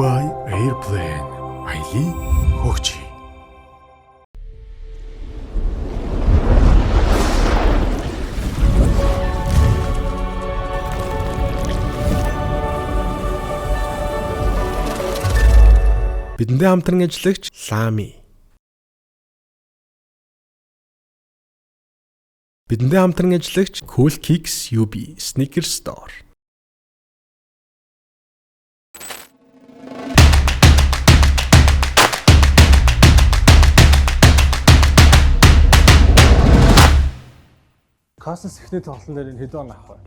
by Airplane. Айлын хөгжи. Бидэндээ хамтран ажиллагч Лами. Бидэндээ хамтран ажиллагч Cool Kicks UB Sneaker Store. Космос эхний тоглолтын дээр энэ хэдэн он авах вэ?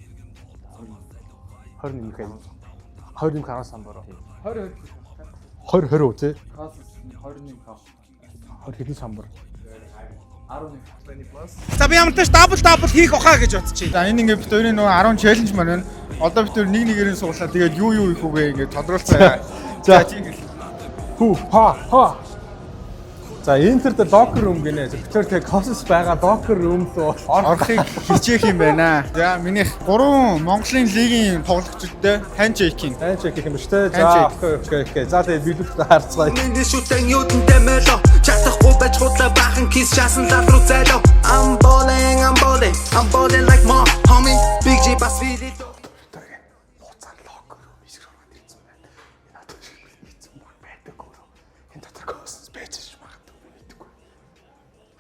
21 хэл. 21 гараас самбараа. 20 үү те? Космос 21 хав. 20 хэдэн самбар? 11 плюс. За би ямар ч дабл хийх баха гэж бодчих. За энэ ингээд бид хоёрын нөгөө 10 челленж маань байна. Одоо бид хоёр нэг нэгээрээ суулаа. Тэгээд юу их үгээ ингээд тодруулцаа. За тийм л. Хүү ха. За Интер локер рум гинэ. Тэгэхээр тэг Космос байгаа локер румд орохыг хичээх юм байна. За минийх 3 Монголын лигийн тоглогчдод ханчейкинг. Ханчейкинг юм шүү дээ. За окей. За тэгээд биелүүлэлтэд харцгаая. Миний шүтэн юудэнтэй мэло. Чатахгүй байж худлаа бахан кис шасан лав руу зайлоо. I'm balling like my homie. Big G бас вилээ. Хуцаар локер рум хэсэг рүү ирсэн байна. Энэ одоо шиг хийсэн баг байдаг өөрөө. Энэ дотор Космос байж ш магадгүй мэдгүй.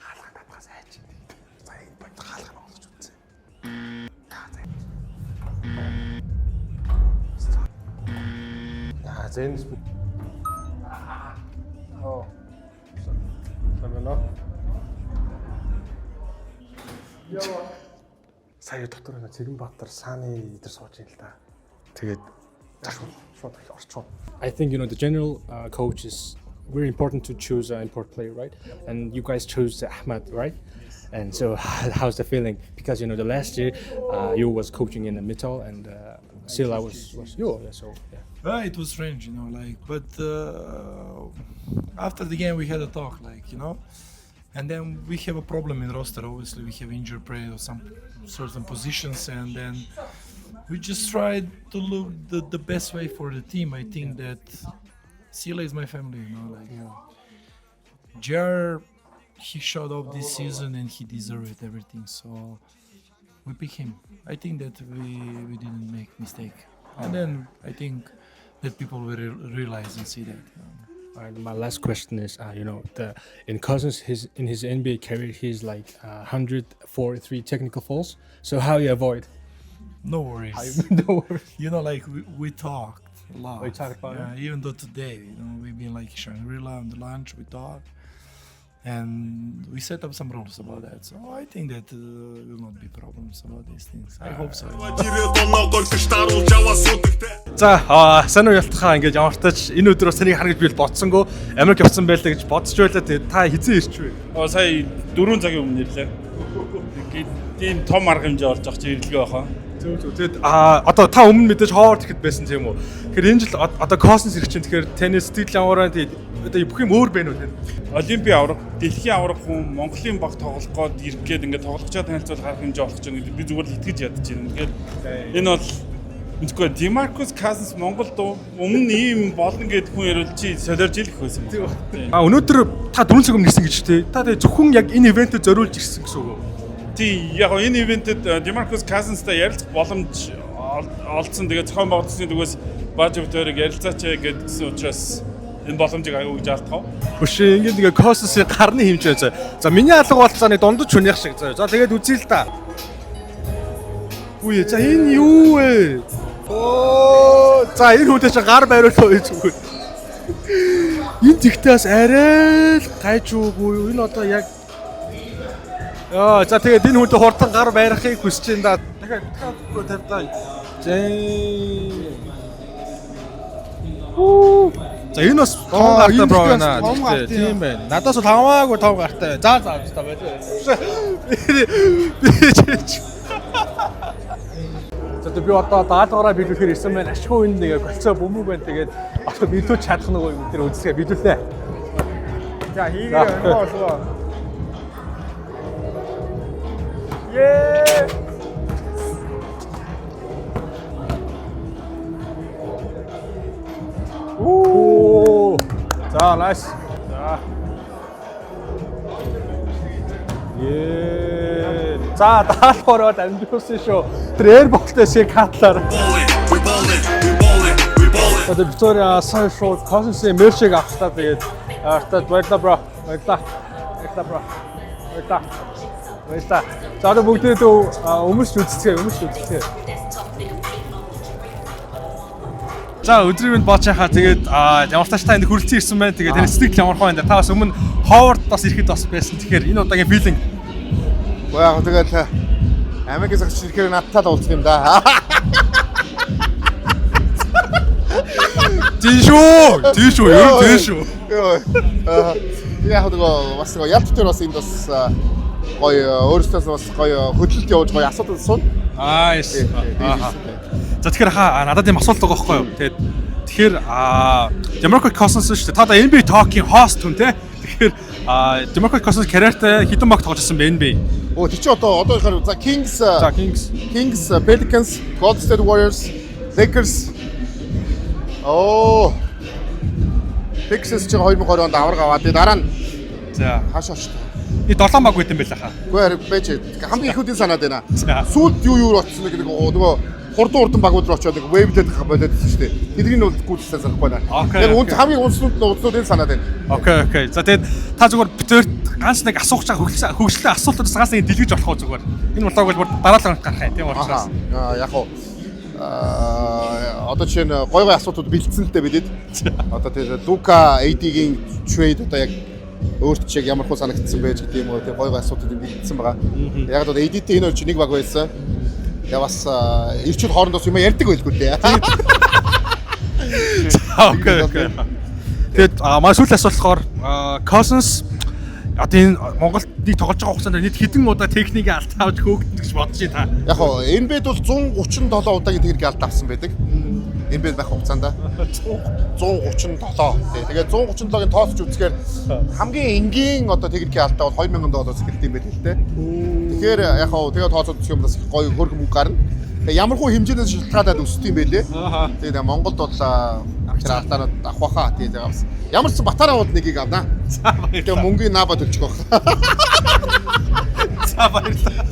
Хаалга татгаас айч. За энэ баг хаалга олж үзье. Зэнс. Оо. Самена. Яа. Сая доктор на Цэрэнбаатар сааны идэр сууж ин л да. Тэгээд шууд орчоо. I think the general coach is very important to choose an import player, right? And you guys chose Ahmad, right? And so how's the feeling? Because the last year you was coaching in the Mittal and Silla was you, so yeah. It was strange, but after the game we had a talk, and then we have a problem in roster. Obviously, we have injured player of some certain positions, and then we just tried to look the best way for the team. I think that Silla is my family, Jar, he showed up this season and he deserved everything, so we pick him. I think that we didn't make mistake, and then I think that people will realize and see that. And my last question is, in Cousins, in his NBA career, he's like 143 technical fouls. So how you avoid? No worries. No worries. We talked a lot. We talked about it. Even though today, we've been like Shangri-La on the lunch, we talked, and we set up some rules about that. So I think that will not be problems about these things. I hope so. За сайн уу ялтахаа ингээд ямартаач энэ өдрөөс таныг харна гэж би бодсонгүй Америк явсан байлаа гэж бодсож байлаа. Тэгээд та хэзээ ирч вэ? Сая 4 цагийн өмнө ирлээ. Тийм том арга хэмжээ олж авч ирлээ баха. Зөв. Тэгээд одоо та өмнө мэдээж Ховард ихэд байсан тийм үү? Тэгэхээр энэ жил одоо Космос ирэх чинь тэгэхээр таны сэтгэл ямаараа тэгээд одоо бүх юм өөр байна уу тийм? Олимпийн авраг, дэлхийн авраг хүн Монголын баг тоглох гээд ирэх гээд ингээд тоглогчоо танилцуул гарах хэмжээ олох гэж байна. Би зүгээр л итгэж ядаж байна. Тэгэхээр энэ бол мэдгүй Демаркус Казанс Монголд өмнө ийм болно гэд хүн ярил чи солиорж илэх байсан байна. Өнөөдөр та 4 цаг өмнө ирсэн гэж тий. Та тэгээд зөвхөн яг энэ ивентэд зориулж ирсэн гэсэн үг үү? Тий, яг энэ ивентэд Демаркус Казанстай ярилцах боломж олдсон. Тэгээд зохион байгуулалтын дүгээс бааж өвтөрийг ярилцаач гэдгсэн учраас энэ боломжийг аягүй гэж алдах. Биш ингээд нэг Космосын гарны хэмжээ заа. За миний алга болцооны дундаж хүнийх шиг заа. За тэгээд үзье л да. Үе за энэ юу вэ? Оо за энэ хүнтэй чи гар байруулаа гэж зүгээр. Энэ тэгтээс арай л гайжуугүй. Энэ одоо яг за тэгээд энэ хүнтэй хурдан гар байрахыг хүсэж байна да. Дахиад тавьхгүй тавьдаа. За энэ бас том гартай бро байна. Тийм байна. Надаас бол хамаагүй том гартай. За та байлаа. За би одоо даалгавраа биелүүлэхээр ирсэн байна. Ашгүй энэ нэг голцоо бөмбөг байна. Тэгээд одоо биелүүлж чадах нэг юм дээр үзсгээ биелүүлээ. За хийгээ болоо. Уу За nice. За даалгавраад амжуулсан шүү. Тэр эйр болтой шиг хатлаар. Одоо Виктория сайн шууд Cousins-ийн мерчийг авчлаа тэгээд артад баярлаа бро. Баярлаа. За одоо бүгдээ өмөрч үзцгээе. За өдрийн минь бооч хаа тэгээд ямар тааш та энд хүрэлцэн ирсэн байна. Тэгээд таны сэтгэл ямар хаа энэ та бас өмнө Ховард бас ирэхэд бас байсан. Тэгэхээр энэ удаагийн feeling. Яг тэгээд Америкээс гарч ирэхээр надтай л уулзах юм да. Тийш үү. Яг нөгөө бас нөгөө ялт дээр бас энд бас гоё өөрөөсөө бас гоё хөдөлгөлт явуулж гоё асуудал суун. Yes. За тэгэхээр надад юм асуулт байгаа байхгүй юу? Тэгэхээр Demarcus Cousins шүү дээ. Та одоо NBA Talk-ийн host хүн те. Тэгэхээр Demarcus Cousins карьертай хэдэн баг тоглосон бэ NBA? Оо тий чи одоо за Kings, Pelicans, Golden State Warriors, Lakers. Texas ч 2020 онд авраг аваад дараа нь за хаашаа очсон. Би 7 баг байт юм байл хаа. Үгүй байж хамгийн ихүүдийн санаад байна. Сүүлд юу очсон нэг нөгөө хурдан багууд руу очиод нэг вейвлээд болоод байсан шүү дээ. Тэдний нь бол гүйцэлсэн санахгүй байна. Яг үнд хамгийн унснууд энэ санаад байна. Окей. За тэгээд та зүгээр битээр ганц нэг асуух чаг хөгжлийн асуултуудаас ганц нэг дэлгэж болох уу зүгээр. Энэ болоог бол дараалал гарах юм тийм учраас. Яг уу одоо чинь гой асуудууд бэлдсэн л дээ бидэд. Одоо тэгээд Лука AD-гийн trade одоо яг өөрт чиг ямар хөө санагдсан байж гэдэг юм уу тийм гой асуудууд бэлдсэн байгаа. Яг одоо AD-тэй энэ чинь нэг баг байсан. Я бас ирчүүд хоорондоос юм ярьдаг байлгүй дээ. Окей. Тэгээд манай сүүлийн асуулт болохоор Cousins одоо энэ Монголд нэг тоглож байгаа хугацаанд нийт хэдэн удаа техникийг алт авч хөөгдөн гэж бодож байна та. Яг хоо NBA-д бол 137 удаагийн техник алт авсан байдаг. NBA-д байх хугацаанд 137. Тэгээд 137-гийн тоосч үзэхээр хамгийн энгийн одоо техникийн алтаа бол $2000 эхэлдэг юм байл л дээ. Тэгэхээр яг хоо тэгээд тооцоод үзэх юм бас гоё хөргөн мөнгө гарна. Тэгээд ямар хөө хэмжээнээс шалтгаалаад өсдөг юм байлээ. Тэгээд Монголд бол тэр алтаанууд авах байхаа тэгээд бас ямар ч батараа бод нэгийг авнаа. Тэгээд мөнгөний наба төлчих واخ. За баярлалаа.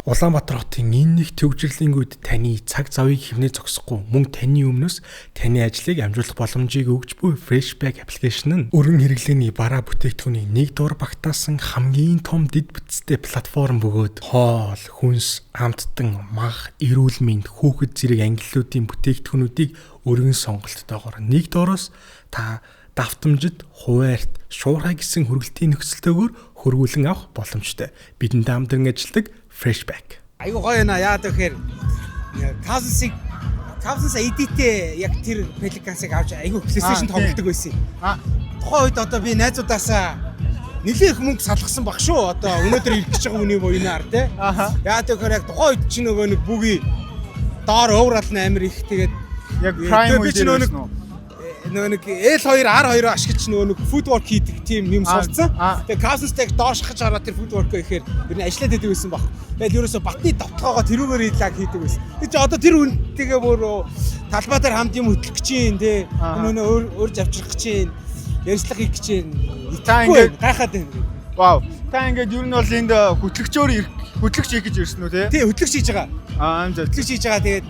Улаанбаатар хотын энэ нэг төвжирлийн үед таны цаг завыг хэмнээ зогсохгүй мөн таны өмнөөс таны ажлыг амжуулах боломжийг өгч буй Freshback аппликейшн нь өргөн хэрэглээний бараа бүтээгдэхүүнийг нэг дуур багтаасан хамгийн том дэд бүтцтэй платформ бөгөөд хоол, хүнс, амттан, мах, эрүүл мэнд, хүүхэд зэрэг ангиллуудын бүтээгдэхүүнүүдийг өргөн сонголттойгоор нэг доороос та давтамжид хуваарт шуурхай гэсэн хөргөлтийн нөхцөлтөөр хөргүүлэн авах боломжтой. Бидэнд хамтран ажилладаг Freshback. Айгу гоё наа яа гэхээр Cousins AD-тэй яг тэр Pelicans-ыг авч айгу PlayStation тоглодог байсан. Тухайн үед одоо би найзуудаасаа нэлээд их мөнгө салгасан баг шүү. Одоо өнөөдөр ирэх гэж байгаа үний буйнаар тий. Яа гэхээр яг тухайн үед чи нөгөө нэг бүги доор overall амар их тэгээд яг prime үед нөгөө нэг L2 R2-оо ашиглаж нөгөө нэг footwork хийдэг тийм юм сурцсан. Тэгээ Cousins-тэй доош хаж хараад тэр footwork-оо ихээр ер нь ажиллаад байдаг байсан баг. Тэгэл ерөөсө батны давтгаогоо тэрүүгээр идлаг хийдэг байсан. Тэг чи одоо тэр үнтэйгээ бүр талбай дээр хамт юм хөтлөх гэж юм тий. Өнөө өөр завчрах гэж юм. Ярьслах хийх гэж юм. Та ингээд гайхаад байна. Вау. Та ингээд ер нь бол энд хөтлөгч хийх гэж ирсэн үү тий? Тий, хөтлөгч хийж байгаа. Хөтлөгч хийж байгаа тэгээд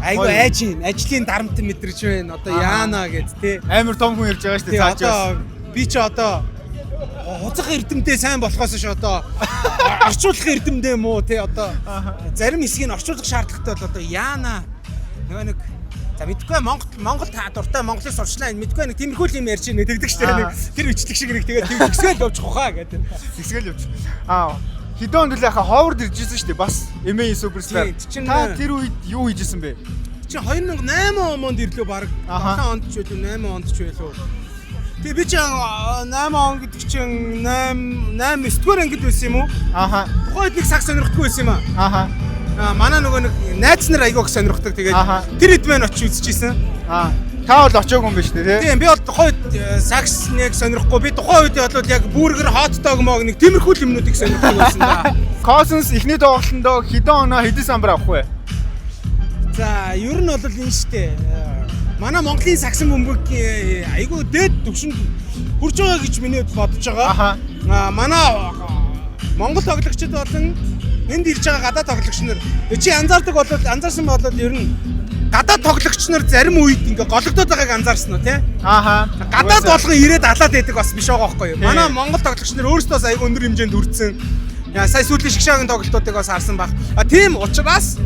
айгу айж юм. Ажлын дарамт мэдрэж байна. Одоо яана гэд тий. Амар том хүн ярьж байгаа шүү дээ цааш. Би ч одоо хуцах эрдэмтэй сайн болохоос ш одоо орчуулах эрдэмтэй муу тий одоо зарим хэсгийг орчуулах шаардлагатай бол одоо яана нөгөө нэг за мэдгүй Монгол та дуртай Монголын сурчлаа мэдгүй нэг тиймэрхүү юм ярьж байна тэгдэг штэ нэг тэр бичлэг шиг нэг тэгээд тэгсгээл явчих واخа гэдэг тэгсгээл явчих. Хэдэн онд л яхаа Ховард иржсэн шүү дээ бас MA Superstar. Та тэр үед юу хийжсэн бэ? Чи 2008 онд ирлээ баг 7 онд ч байлоо 8 онд ч байлоо. Тэгээ би чи 8 он гэдэг чинь 8 9-р ангид байсан юм уу? Тухайд нэг цаг сонирхдаггүй байсан юм аа. Манай нөгөө нэг найз нар айгуух сонирхдаг тэгээд тэр хэд мэн очиж үзчихсэн. Та бол очоогүй юм биш үү тий? Тийм би бол тухайд сакс нэг сонирхгүй би тухайн үед бол яг бургер hot dog мог нэг тиймэрхүү юмнуудыг сонирхдаг байсан да. Cousins эхний тоглолтондоо хэдэн оноо хэдэн самбар авах вэ? За ер нь бол энэ штэ манай Монголын сагсан бөмбөгийн айгүй дээд түвшинд хүрж байгаа гэж миний бодож байгаа. Манай Монгол тоглогчид болон энд ирж байгаа гадаад тоглогч нар чи анзаарсан бол ер нь гадаад тоглогч нар зарим үед ингээ гологдоод байгааг анзаарсан уу те? Гадаад болгон ирээд алаад байдаг бас биш байгаа байхгүй юу? Манай Монгол тоглогч нар өөрсдөө айгүй өндөр хэмжээнд хүрсэн. Сая сүүлийн шгшаагийн тоглолтуудыг бас харсан баг. Тийм учраас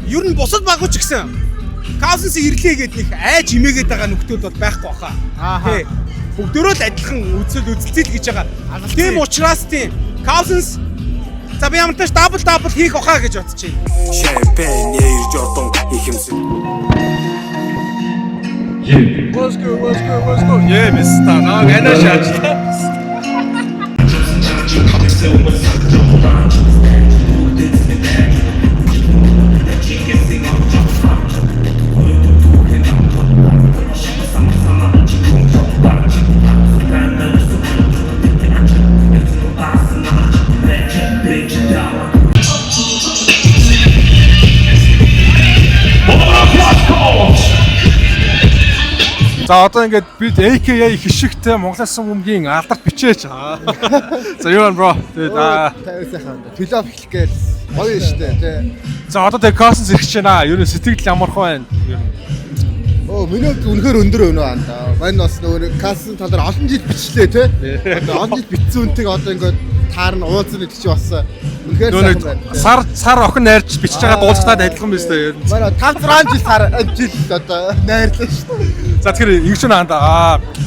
ер нь бусад багууч гэсэн Cousins ирлээ гэдэг нэг айж имээгээд байгаа нөхдүүд бол байхгүй баха. Тий. Бүгдөө л адилхан үзэлцэл гэж байгаа. Тийм учраас тийм Cousins за би ямар ч дабл хийх баха гэж бодож байна. Champagne ирж ордон ихэмсэг. Let's go. Yeah, Mr. Now гэнэ шаачлаа. За одоо ингээд бид AKA хишигтэй Монголын бөмбөгийн алдарт бичээч. За юу вэ бро? Тэгээд Тавьсайхан. Плейофф хэлэх гээл гоё штэ тий. за одоо тэгээд Cousins ирэх гэж байна. Юу нэ сэтгэл ямархан байна. Миний хувьд үнэхээр өндөр өнөө анда. Мань бас нөгөө Cousins талаар олон жил бичлээ тий. Олон жил бичсэн үнтэйг одоо ингээд таарна уулзна гэдэг чи бас үнэхээр сайхан байна. Сар охин найрч бичиж байгаа дуулцаад адилхан биз дээ ер нь. Манай 5-6 жил одоо найрлаа шүү дээ. За тэгэхээр ингэж байна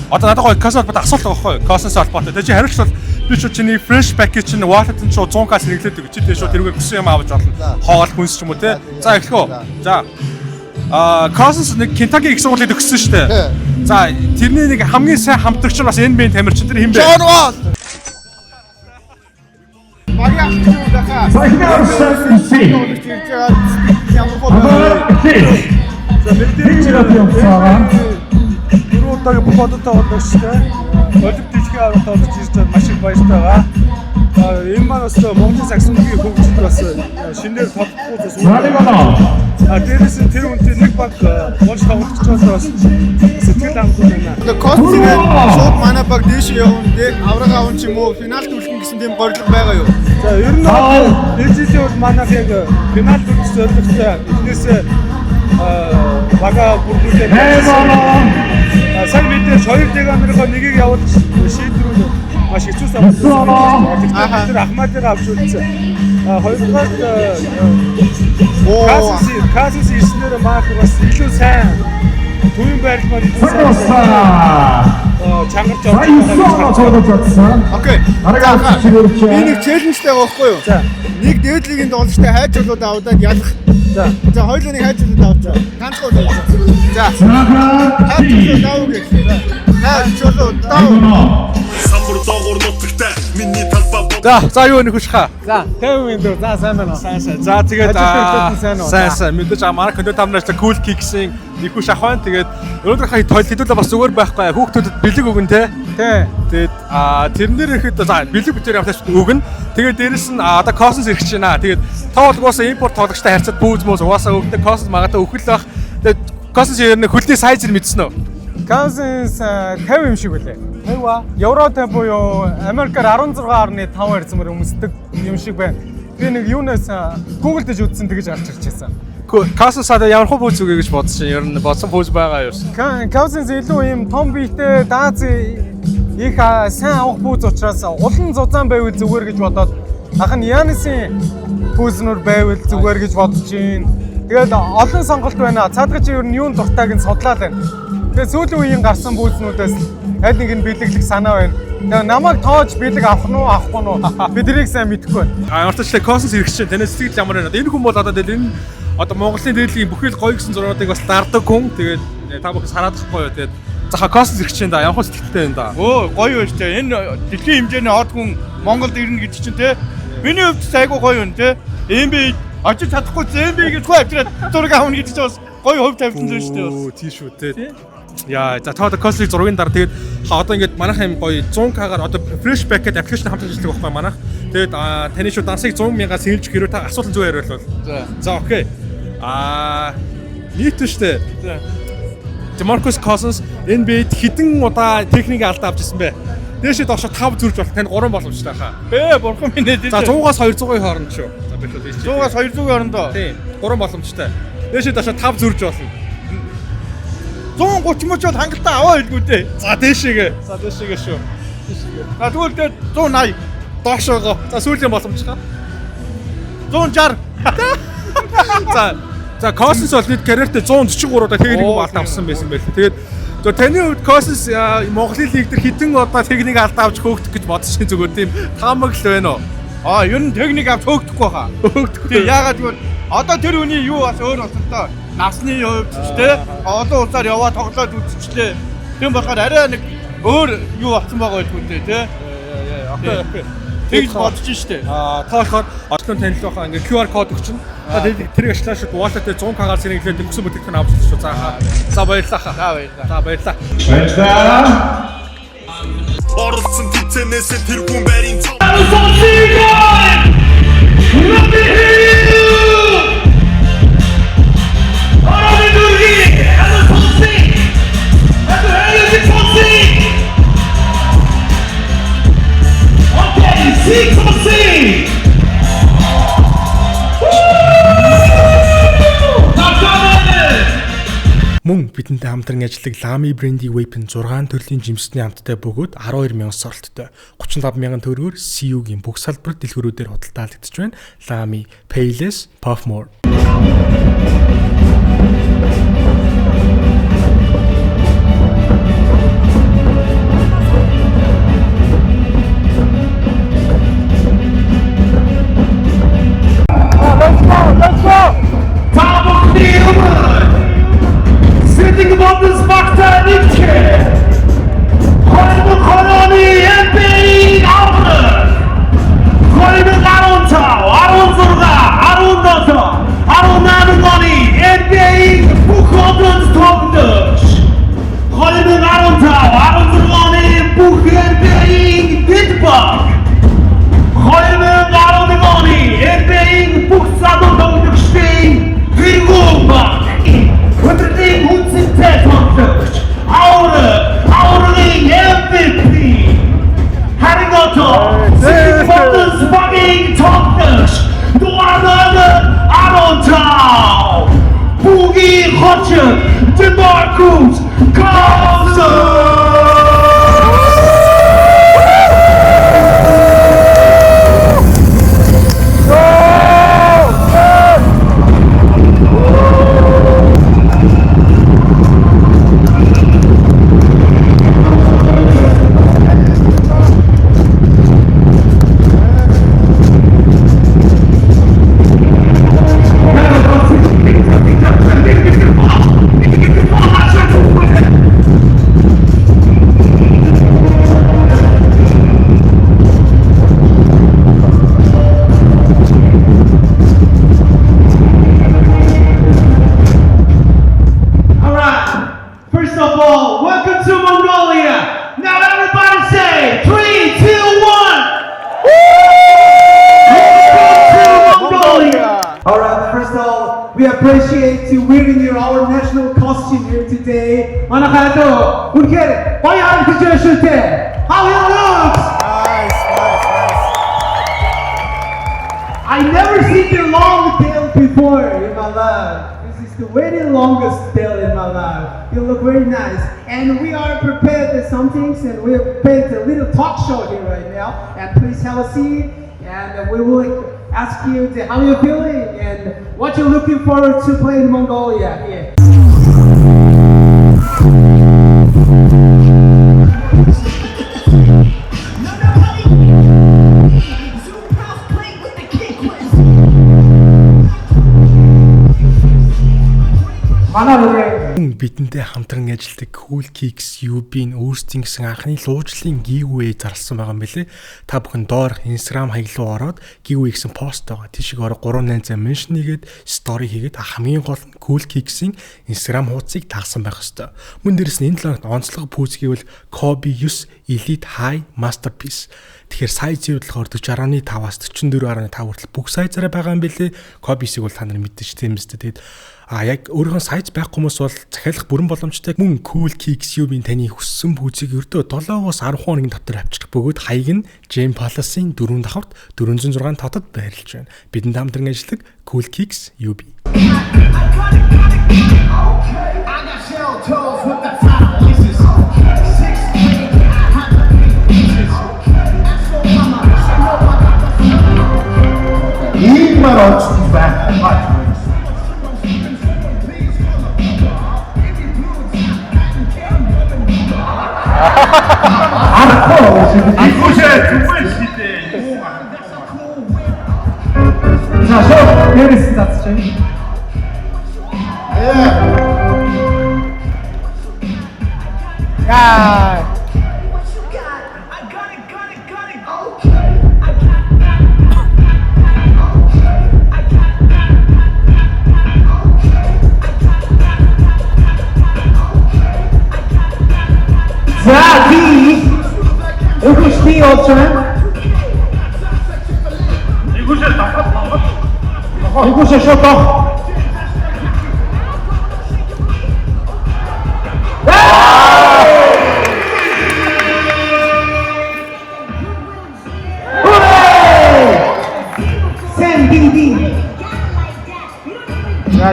одоо надад гоё Cousins холбоотой асуулт байгаа байхгүй юу? Cousins холбоотой. Тэгээ чи хариулт бол би ч чиний fresh package чинь Washington шууд 100-аас нэглээд өгч чи тэгээ шууд тэрүүгээр хүссэн юм авч болно. Хоол хүнс ч юм уу те. За эхлэх үү. За Cousins нэг Kentucky их сургуулийг төгссөн шүү дээ. За тэрний нэг хамгийн сайн хамтрагч нь бас NBA тамирчин тэр хэм бэ? John Wall. Багийн ахч юу дахаа. За мэдээж байгаа. Түрүү удаагийн бүх одоотой боловчтой. Олимп дэлхийн авралт орж ирж байгаа маш их баяртай байгаа. Энэ маань бас Монголын сагсангийн хөгжинд бас шинээр тодтолцох бас үүрэг. Дээрээс нь тэр үнтэй нэг баг болж тоглогчдоос бас сэтгэл хангалттай байна. Cousins шууд манай баг дээш явна дээ. Авраг аван ч юм уу финалд үлдэн гэсэн тийм горлог байгаа юу? За ер нь энэ жилийн бол манайх яг финалд үлдэх зорилготой. Эхнээсээ бага бүрдүүлээ. Сайн мэдээж хоёр дэганрынхоо нэгийг явуулах шийдвэрүүд маш хэцүү санагдсан. Тэгэхээр Ахмадыг авч үлдсэн. Хоёрдугаар Cousins ирснээр маах бас илүү сайн төвийн байрлал маань илүү сайн чангарч байгаа. Окей. Би нэг челленжтэй байгаа байхгүй юу? Нэг дээдлигийн тоглолттой хайж болоод аваад ялах. За хоёулаа нэг хайж болоод авч байгаа. Ганцхан удаа. За. Хайж болоод авах гэх. Хайж болоод авах. Самбар доогор нутагтай миний талбай. За юу нөхөш хаа. За 50 минут за сайн байна. Сайн. За тэгээд сайн. Мэдээж манай контент тамнаас cool kicks-ийн нөхөш ах байна. Тэгээд өнөөдрийнхээ тойлолтууд бас зүгээр байхгүй. Хүүхдүүдэд бэлэг өгөн те. Тэгээд тэрнэр ирэхэд за бэлэг бүтээр явтаач өгнө. Тэгээд дээрэс нь одоо Cousins ирэх гэж байна. Тэгээд тоолгоос импорт тоглогчтой харьцаад бүүз мөөс угаасаа өгдөө Cousins магадаа өхөл байх. Тэгээд Cousins ер нь хөлний сайзэр мэдсэн үү? Cousins 50 юм шиг үлээ. 50 Евротой буюу Америкаар 16.5 зэмэр өмсдөг юм шиг байна. Би нэг юунаас Google дэж үзсэн тэгэж гарч ирж байсан. Cousins одоо ямар хөө пүүз үгүй гэж бодсон. Ер нь бодсон пүүз байгаа юу? Cousins илүү юм том биетэй дааз их сайн авах пүүз учраас улан зузаан байвал зүгээр гэж бодоод ахын Янисын пүүзнөр байвал зүгээр гэж бодож байна. Тэгээд олон сонголт байна. Цаадгач ер нь юун дуртайг нь судлаад байна. Тэгээд сүүлийн үеийн гарсан пүүзнүүдээс аль нэг нь бэлэглэх санаа байна. Тэгээд намайг тоож бэлэг авах нь уу авахгүй нь уу биднийг сайн мэдэхгүй байна. Ямар ч тач Cousins ирэх чинь танаас сэтгэл ямар байна? Энэ хүн бол одоо энэ одоо Монголын дээдлэгийн бүхэл гоё гэсэн зургуудыг бас дарддаг хүн. Тэгээд та бүхэн хараадахгүй юу? Тэгээд за Cousins ирэх чинь да ямар ч сэтгэлтэй байна да. Гоё байна те. Энэ дэлхийн хэмжээний хот хүн Монголд ирнэ гэдэг чинь те. Миний хувьд айгүй гоё байна те. NBA очиж чадахгүй NBA гэж хөө авчираад зураг авах гэдэг чинь бас гоё хувь тавьсан зүйл шүү дээ. Тийм шүү те. Яа, за та Cousins зургийн дараа тэгээд одоо ингээд манайхан юм гоё 100k-гаар одоо fresh back гэдэг аппликейшн хамт ажилладаг байхгүй манайх. Тэгээд таны шүү дансыг 100,000-аас сэлж хэрэг та асуулт зүгээр хариулвал. За окей. Нийт шүү дээ. DeMarcus Cousins NBA-д хэдэн удаа техник алдаа авчихсан бэ? Дээшээ доошо 5 зүрж болох танд 3 боломжтой хаа. Бурхан минь дээ. За 100-аас 200-ийн хооронд шүү. За би л тийш. 100-аас 200-ийн хоорондоо. Тийм. 3 боломжтой. Дээшээ доошо 5 зүрж болно. 130 мөч бол хангалттай аваа хэлгүй дээ. За дээшээгээ. За дээшээгээ шүү. А тэгвэл 180 доошоогоо. За сүүлийн боломжтой. 160. За Cousins бол нийт карьертаа 143 удаа техник алдаа авсан байсан байл. Тэгээд таны хувьд Cousins Монголын лиг дээр хэдэн удаа техник алдаа авч хөөгдөх гэж бодсон зүгээр тийм таамаг л байна уу? Ер нь техник авч хөөгдөхгүй хаа. Хөөгдөхгүй. Яагаад гэвэл одоо тэр хүний юу бас өөр болсон доо. Насны хувьд ч тий олон улсаар яваад тоглоод үзчихлээ. Тийм болохоор арай нэг өөр юу болсон байгаа байлгүй тий. Окей. Тэгж бодож штэ. Та болохоор очлон танил байхаа ингээ QR код өгчин. Та тэрийг ашиглаа шүү wallet-д 100k-аар сэргэлээд өгсөн бүтээгдэхүүн авч шүү. За баярлалаа. За баярлалаа. Оролцсон тэмцэнээс тэр хүн барин Мөн бидэнтэй хамтран ажилладаг Lamy Brandy Weapon 6 төрлийн жимсний хамттай бөгөөд 12,000 соролттой 35,000 төгрөгөөр CU-гийн бүх салбарт дэлгүүрүүдээр худалдаалагдж байна. Lamy Payless Puff More. Let's go! Top of the Sitting above this Sparta Nietzsche Hollywood Colony NBA Outlet Hollywood Arontaw Aronzurga Arondasa Aronanugoni NBA Bukhotons Togdösh Hollywood Arontaw Aronzurgoni Bukh NBA Ditbak Hollywood Aronugoni NBA Bukhsadon Togdöshting Virgumba Өдрийн хүнсэнтэй тоглогч Аурлын MVP Харигото Симболс багийн тоглогч Дуанаа Аронтау Бүгийн хочин DeMarcus Cousins appreciate you wearing our national costume here today. Manakato, unker, bayan tijashute. How it looks! Nice. I never seen the long tail before in my life. This is the very longest tail in my life. You look very nice. And we are prepared with some things, and we have prepared a little talk show here right now. And please have a seat, and we will ask you how you're feeling and what you're looking forward to play in Mongolia here. Бидэнтэй хамтран ажилладаг Cool Kicks UB-ийн өөрсдийн гэсэн анхны луужлын giveaway зарласан байгаа юм билэ. Та бүхэн доорх Instagram хаяг руу ороод giveaway гэсэн пост байгаа. Тийшээ ороо 388 mention хийгээд story хийгээд хамгийн гол нь Cool Kicks-ийн Instagram хуудсыг таасан байх ёстой. Мөн дэрэс нь энэ 7 онцлог пүүз гэвэл Kobe 9 Elite High Masterpiece. Тэгэхээр сайз нь болохоор 40.5-аас 44.5 хүртэл бүх сайзаараа байгаа юм билэ. Kobe-сийг бол та нар мэддэж тийм үстэй. Тэгээд Яг өөрийнхөө сайз байхгүй хүмүүс бол захиалах бүрэн боломжтой. Мөн Cool Kicks UB-ийн таны хүссэн пүүзийг ердөө 7-оос 10 хоногийн дотор авчрах бөгөөд хаяг нь Gem Palace-ийн 4 давхарт 406 татад байрлаж байна. Бидэнд хамтран ажилладаг Cool Kicks UB.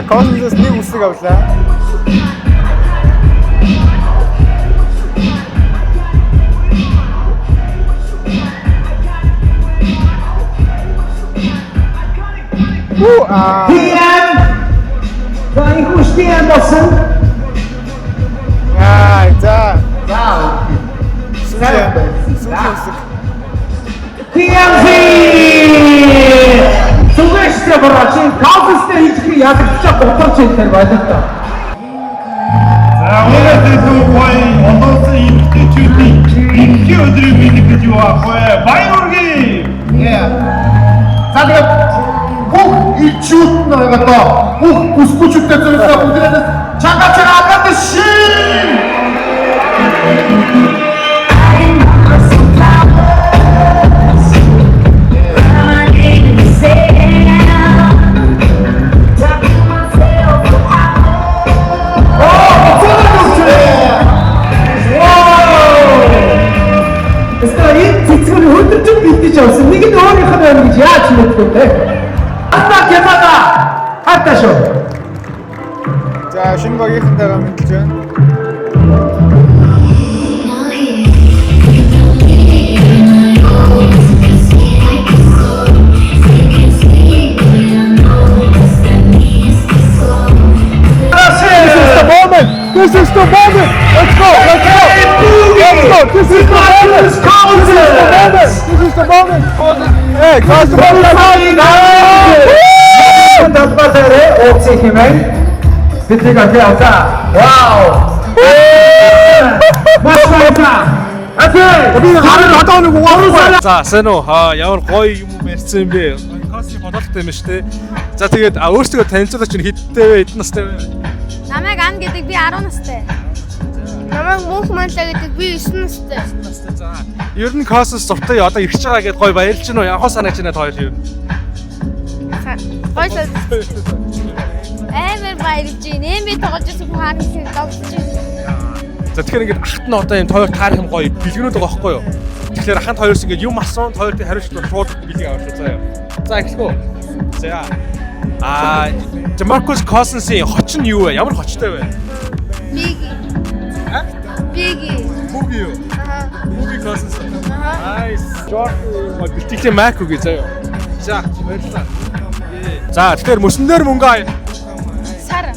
Консенсус нэг үсэг авлаа. PM! За их уж PM болсон. За. PMZ! Сүгэштэй борооч. Кафестэй хийх ядагч готорч энэ байлаа. За өнөөдөр тухай одоосын эмэгтэйчүүдийн эмхий өдрийн мэндийг гэж юу аахгүй Баянургийн. За тэгээд бүх ичүүд одоо бүх бүсгүүчүүдтэй зөвлөсөн бүгдээрээ чангаачаа агад шин. Нэг нь өөрийнх нь байна гэж яаж мэдгүй те. Ата кемада хаташо. За шинэ багийнхантайгаа мэдэлж байна. This is the moment. Let's go. This is the moment. This is the moment. Hey, guys, the moment. Dadbasare oopsi himay. Bitig ate ata. Wow. Машалла. Би харин одоо нэг угаахгүй. За, сайн уу? Ямар гоё юм ярьсан юм бэ? Кости бодолтой юм шүү дээ. За тэгээд өөрсдөө танилцуулаач хэдтэй вэ? Хэдэн настай вэ? Намайг Ан гэдэг би 10 настай. Намайг Мөнх Манлаа гэдэг би 9 настай. За. Ер нь Косос зуртай одоо ирж байгаа гэдээ гоё баярлж байна уу? Яхаа санаач надад хоёр ер нь. Гоё сайн. баярлж байна. Эми тоглож байсан хүн харин их давж байна. За тэгэхээр ингээд ахт нь одоо энэ хоёр таарах юм гоё бэлгэнүүд байгаа байхгүй юу? Тэгэхээр ахант хоёроос ингээд юм асуун хоёрын хариуцлага шууд бэлэг авах шүү заяа. За эхлэхөө. За. Demarcus Cousins-ийн хоч нь юу вэ? Ямар хочтой вэ? Биги. Биги. Муги юу? Муги Cousins. Nice. Jordan бэлтгэлийн Mac үгүй заяа. За баярлалаа. За тэгэхээр мөсндөр мөнгө Сара.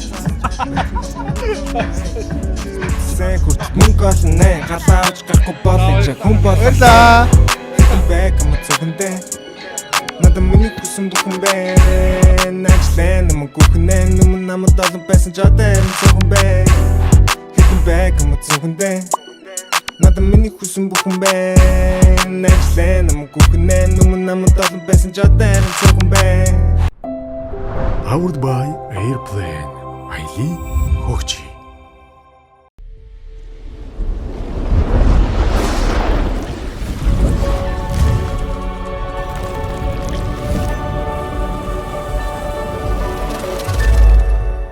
Секунд мөнгө олно галааж гахгүй болчих хүн боллоо. Бэк амцгондэ. Надад миний хүсэн бүхэн бэ. Начлэн мөнгөхнээ нүм намд олон байсан жадаа зөвхөн бэ. Хитэн бэк амцгондэ. Надад миний хүсэн бүхэн бэ. Начлэн мөнгөхнээ нүм намд олон байсан жадаа зөвхөн бэ. Powered by Airplane. Айли хөгжи.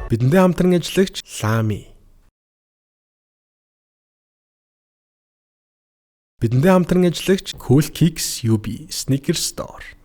Бидэндээ хамтран ажиллагч Лами. Бидэндээ хамтран ажиллагч Cool Kicks UB Sneaker Store.